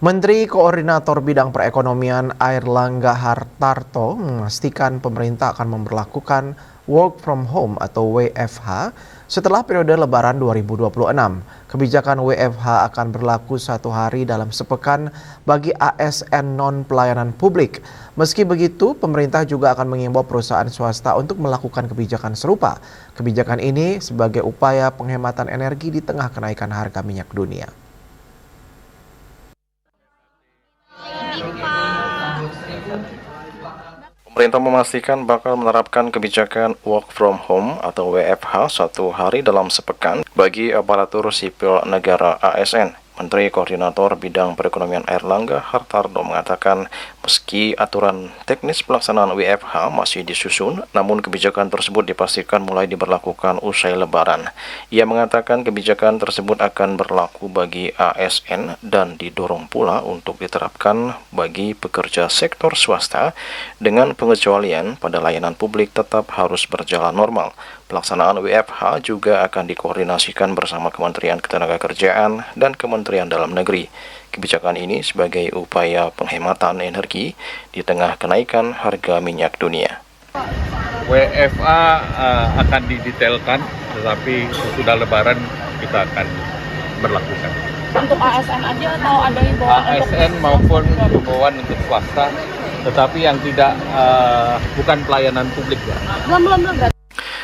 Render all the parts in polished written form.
Menteri Koordinator Bidang Perekonomian Airlangga Hartarto memastikan pemerintah akan memberlakukan work from home atau WFH setelah periode Lebaran 2026. Kebijakan WFH akan berlaku 1 hari dalam sepekan bagi ASN non-pelayanan publik. Meski begitu, pemerintah juga akan mengimbau perusahaan swasta untuk melakukan kebijakan serupa. Kebijakan ini sebagai upaya penghematan energi di tengah kenaikan harga minyak dunia. Pemerintah memastikan bakal menerapkan kebijakan work from home atau WFH 1 hari dalam sepekan bagi aparatur sipil negara ASN. Menteri Koordinator Bidang Perekonomian Airlangga Hartarto mengatakan meski aturan teknis pelaksanaan WFH masih disusun, namun kebijakan tersebut dipastikan mulai diberlakukan usai Lebaran. Ia mengatakan kebijakan tersebut akan berlaku bagi ASN dan didorong pula untuk diterapkan bagi pekerja sektor swasta dengan pengecualian pada layanan publik tetap harus berjalan normal. Pelaksanaan WFH juga akan dikoordinasikan bersama Kementerian Ketenagakerjaan dan Kementerian Dalam Negeri. Kebijakan ini sebagai upaya penghematan energi di tengah kenaikan harga minyak dunia. WFA akan didetailkan, tetapi sudah Lebaran kita akan berlakukan. Untuk ASN aja atau ada himbauan ASN maupun himbauan untuk swasta, tetapi yang tidak bukan pelayanan publik ya. Belum.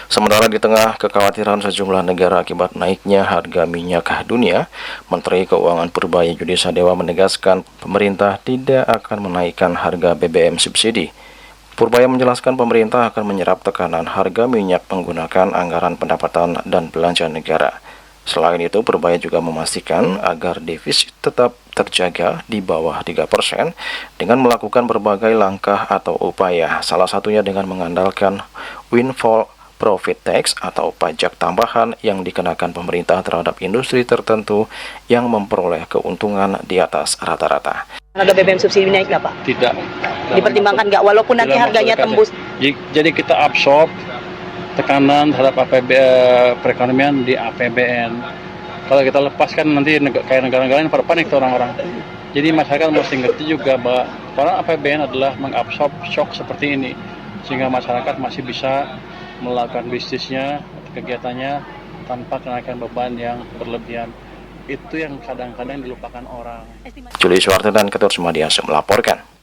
Sementara di tengah kekhawatiran sejumlah negara akibat naiknya harga minyak dunia, Menteri Keuangan Purbaya Yudi Sadewa menegaskan pemerintah tidak akan menaikkan harga BBM subsidi. Purbaya menjelaskan pemerintah akan menyerap tekanan harga minyak menggunakan anggaran pendapatan dan belanja negara. Selain itu, Purbaya juga memastikan agar defisit tetap terjaga di bawah 3% dengan melakukan berbagai langkah atau upaya, salah satunya dengan mengandalkan windfall profit tax atau pajak tambahan yang dikenakan pemerintah terhadap industri tertentu yang memperoleh keuntungan di atas rata-rata. Harga BBM subsidi naik nggak Pak? Tidak. Dipertimbangkan nggak walaupun nanti harganya tembus? Jadi kita absorb tekanan terhadap perekonomian di APBN. Kalau kita lepaskan nanti kayak negara-negara lain pada panik tuh orang-orang. Jadi masyarakat mesti ngerti juga bahwa para APBN adalah mengabsorb shock seperti ini, sehingga masyarakat masih bisa melakukan bisnisnya, kegiatannya tanpa kenaikan beban yang berlebihan. Itu yang kadang-kadang dilupakan orang. Juli Suwarto dan Ketut Sumadiasa melaporkan.